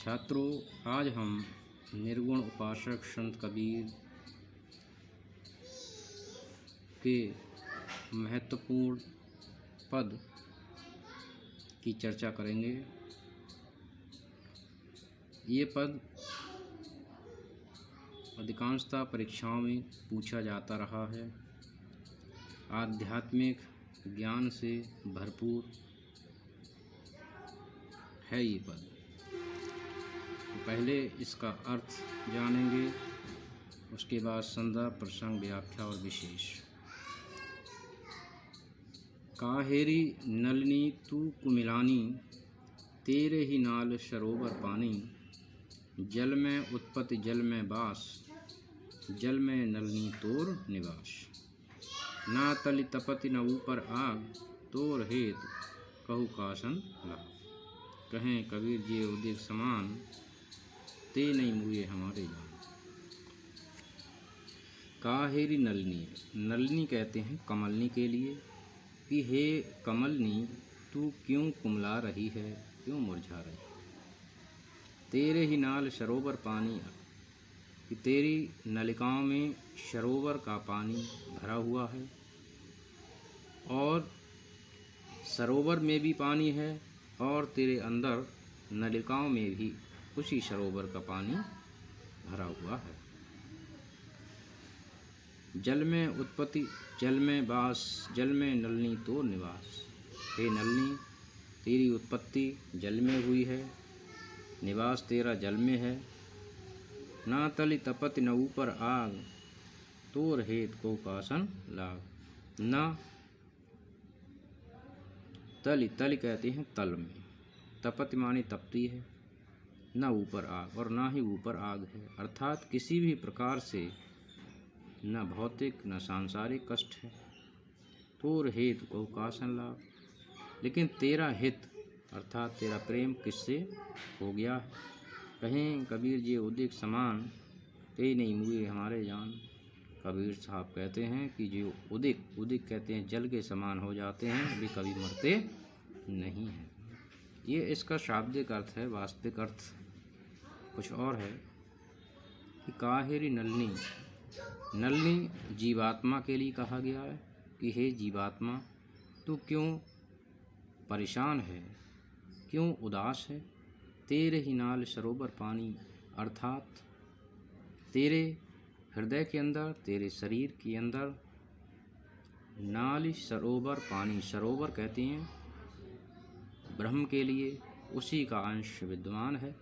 छात्रों, आज हम निर्गुण उपासक संत कबीर के महत्वपूर्ण पद की चर्चा करेंगे। ये पद अधिकांशतः परीक्षाओं में पूछा जाता रहा है। आध्यात्मिक ज्ञान से भरपूर है ये पद। पहले इसका अर्थ जानेंगे, उसके बाद संदर्भ, प्रसंग, व्याख्या और विशेष। काहेरी नलिनी तू कुमिलानी, तेरे ही नाल सरोवर पानी। जल में उत्पत्ति जल में बास, जल में नलिनी तोर निवास। ना तलि तपति न ऊपर आग, तोर हेत कहु कासन लाग। कहें कबीर जी उदित समान, ते नहीं मुए हमारे जान। काहेरी नलिनी, नलिनी कहते हैं कमलनी के लिए कि हे कमलनी, तू क्यों कुमला रही है, क्यों मुरझा रही है। तेरे ही नाल सरोवर पानी, कि तेरी नलिकाओं में सरोवर का पानी भरा हुआ है और सरोवर में भी पानी है और तेरे अंदर नलिकाओं में भी उसी सरोवर का पानी भरा हुआ है। जल में उत्पत्ति जल में बास, जल में नलिनी तो निवास। हे नलिनी, तेरी उत्पत्ति जल में हुई है, निवास तेरा जल में है। ना तलि तपति न ऊपर आग, तोर हेत को कासन लाग। न तलि, तलि कहते हैं तल में, तपति माने तपती है, न ऊपर आग और ना ही ऊपर आग है। अर्थात किसी भी प्रकार से न भौतिक न सांसारिक कष्ट है। तोर हेत को कासन लाग, लेकिन तेरा हित अर्थात तेरा प्रेम किससे हो गया है। कहें कबीर जी उदित समान, ते नहीं मुए हमारे जान। कबीर साहब कहते हैं कि जो उदित, उदित कहते हैं जल के समान हो जाते हैं, वे कभी मरते नहीं हैं। ये इसका शाब्दिक अर्थ है। वास्तविक अर्थ कुछ और है कि काहेरी नलिनी, नलिनी जीवात्मा के लिए कहा गया है कि हे जीवात्मा, तू क्यों परेशान है, क्यों उदास है। तेरे ही नाल सरोवर पानी, अर्थात तेरे हृदय के अंदर, तेरे शरीर के अंदर नाल सरोवर पानी, सरोवर कहते हैं ब्रह्म के लिए, उसी का अंश विद्यमान है।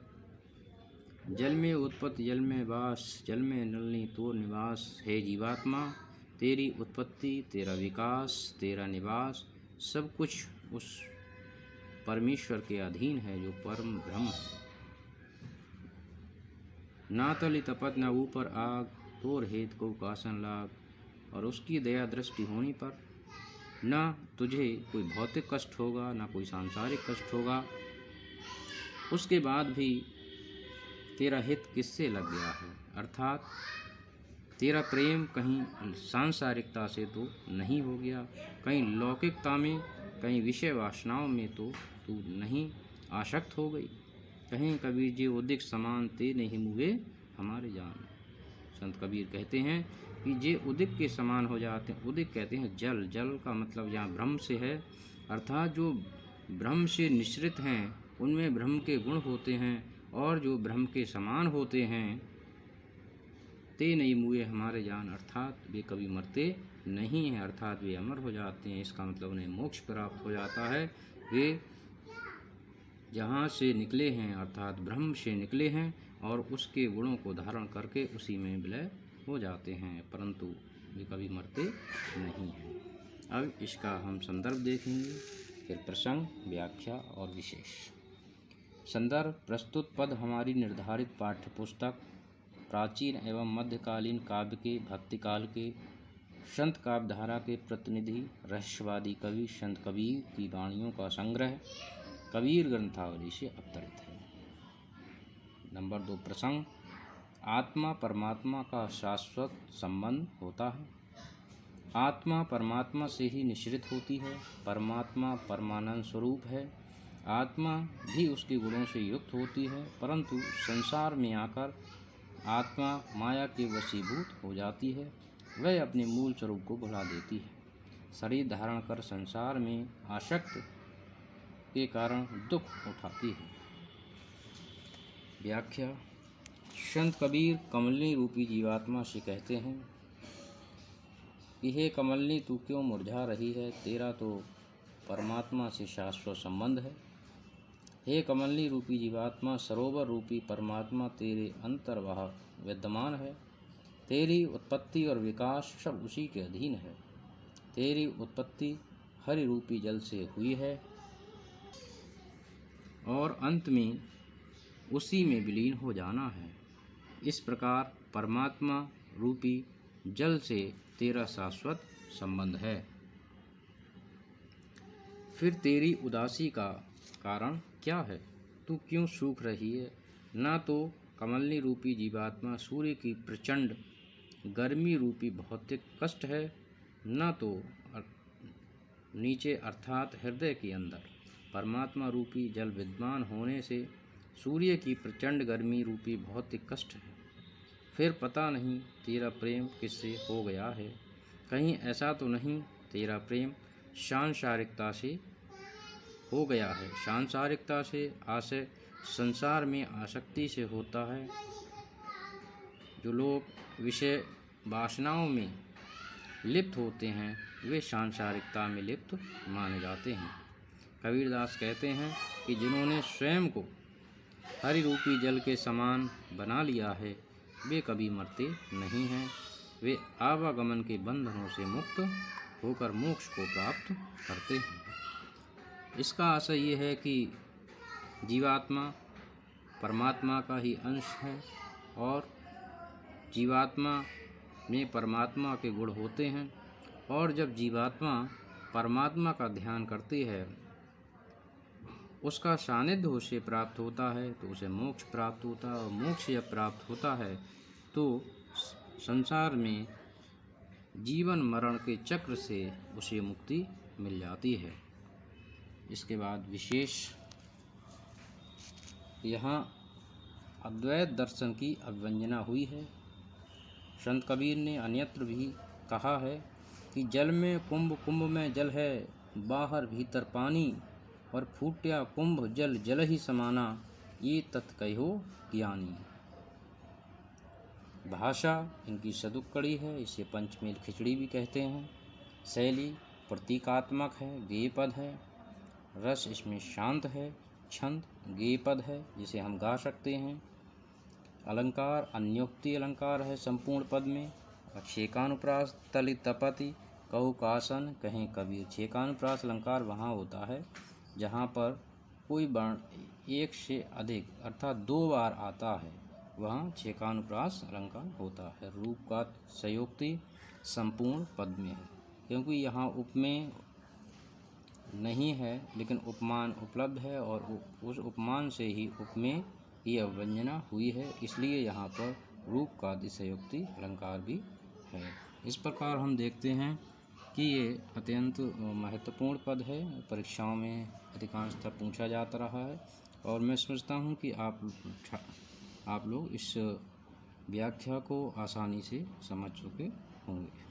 जल में उत्पत्ति जल में वास, जल में नलिनी तोर निवास। हे जीवात्मा, तेरी उत्पत्ति, तेरा विकास, तेरा निवास सब कुछ उस परमेश्वर के अधीन है जो परम ब्रह्म है। ना तलि तपत न ऊपर आग, तोर हेत को कासन लाग। और उसकी दया दृष्टि होने पर न तुझे कोई भौतिक कष्ट होगा, न कोई सांसारिक कष्ट होगा। उसके बाद भी तेरा हित किससे लग गया है, अर्थात तेरा प्रेम कहीं सांसारिकता से तो नहीं हो गया, कहीं लौकिकता में, कहीं विषय वासनाओं में तो तू नहीं आसक्त हो गई। कहें कबीर जी उदित समान, ते नहीं मुए हमारे जान। संत कबीर कहते हैं कि जे उदित के समान हो जाते हैं। उदित कहते हैं जल, जल का मतलब यहाँ ब्रह्म से है, अर्थात जो ब्रह्म से निश्रित हैं उनमें ब्रह्म के गुण होते हैं और जो ब्रह्म के समान होते हैं, ते नहीं मुए हमारे जान, अर्थात वे कभी मरते नहीं हैं, अर्थात वे अमर हो जाते हैं। इसका मतलब उन्हें मोक्ष प्राप्त हो जाता है। वे जहाँ से निकले हैं अर्थात ब्रह्म से निकले हैं और उसके गुणों को धारण करके उसी में विलय हो जाते हैं, परंतु वे कभी मरते नहीं हैं। अब इसका हम संदर्भ देखेंगे, फिर प्रसंग, व्याख्या और विशेष। संदर्भ: प्रस्तुत पद हमारी निर्धारित पाठ्य पुस्तक प्राचीन एवं मध्यकालीन काव्य के, भक्तिकाल के, संत काव्य धारा के प्रतिनिधि रहस्यवादी कवि संत कबीर की वाणियों का संग्रह कबीर ग्रंथावली से अवतरित है। नंबर 2, प्रसंग: आत्मा परमात्मा का शाश्वत संबंध होता है। आत्मा परमात्मा से ही निश्रित होती है। परमात्मा परमानंद स्वरूप है, आत्मा भी उसके गुणों से युक्त होती है, परंतु संसार में आकर आत्मा माया के वशीभूत हो जाती है। वह अपने मूल स्वरूप को भुला देती है। शरीर धारण कर संसार में आसक्त के कारण दुख उठाती है। व्याख्या। संत कबीर कमलनी रूपी जीवात्मा से कहते हैं कि हे कमलनी, तू क्यों मुरझा रही है? तेरा तो परमात्मा से शाश्वत संबंध है। हे कमलनी रूपी जीवात्मा, सरोवर रूपी परमात्मा तेरे अंतर्वाह विद्यमान है। तेरी उत्पत्ति और विकास सब उसी के अधीन है। तेरी उत्पत्ति हरि रूपी जल से हुई है और अंत में उसी में विलीन हो जाना है। इस प्रकार परमात्मा रूपी जल से तेरा शाश्वत संबंध है। फिर तेरी उदासी का कारण क्या है? तू क्यों सूख रही है? ना तो कमलनी रूपी जीवात्मा सूर्य की प्रचंड गर्मी रूपी भौतिक कष्ट है, न तो नीचे अर्थात हृदय के अंदर परमात्मा रूपी जल विद्यमान होने से सूर्य की प्रचंड गर्मी रूपी भौतिक कष्ट है। फिर पता नहीं तेरा प्रेम किससे हो गया है? कहीं ऐसा तो नहीं तेरा प्रेम सांसारिकता से हो गया है? सांसारिकता से आशय संसार में आसक्ति से होता है। जो लोग विषय वासनाओं में लिप्त होते हैं वे सांसारिकता में लिप्त माने जाते हैं। कबीरदास कहते हैं कि जिन्होंने स्वयं को हरि रूपी जल के समान बना लिया है वे कभी मरते नहीं हैं। वे आवागमन के बंधनों से मुक्त होकर मोक्ष को प्राप्त करते हैं। इसका आशय ये है कि जीवात्मा परमात्मा का ही अंश है और जीवात्मा में परमात्मा के गुण होते हैं, और जब जीवात्मा परमात्मा का ध्यान करती है, उसका सानिध्य उसे प्राप्त होता है तो उसे मोक्ष प्राप्त होता है, और मोक्ष जब प्राप्त होता है तो संसार में जीवन मरण के चक्र से उसे मुक्ति मिल जाती है। इसके बाद विशेष यहाँ अद्वैत दर्शन की अभिव्यंजना हुई है। संत कबीर ने अन्यत्र भी कहा है कि जल में कुंभ, कुंभ में जल है, बाहर भीतर पानी, और फूटया कुंभ जल जल ही समाना, ये तत् कहो ज्ञानी। भाषा इनकी सदुक्कड़ी है, इसे पंचमेल खिचड़ी भी कहते हैं। शैली प्रतीकात्मक है, गेय पद है। रस इसमें शांत है। छंद गेय पद है जिसे हम गा सकते हैं। अलंकार अन्योक्ति अलंकार है संपूर्ण पद में। छेकानुप्रास तलि तपति कहु कासन कहें कबीर। छेकानुप्रास अलंकार वहाँ होता है जहाँ पर कोई वर्ण एक से अधिक अर्थात 2 बार आता है, वहाँ छेकानुप्रास अलंकार होता है। रूप का संयोक्ति संपूर्ण पद में है, क्योंकि यहाँ उपमेय नहीं है लेकिन उपमान उपलब्ध है और उस उपमान से ही उपमेय की अवव्यंजना हुई है, इसलिए यहाँ पर रूप का अतिशयोक्ति अलंकार भी है। इस प्रकार हम देखते हैं कि ये अत्यंत महत्वपूर्ण पद है, परीक्षाओं में अधिकांशतः पूछा जाता रहा है, और मैं समझता हूँ कि आप लोग इस व्याख्या को आसानी से समझ चुके होंगे।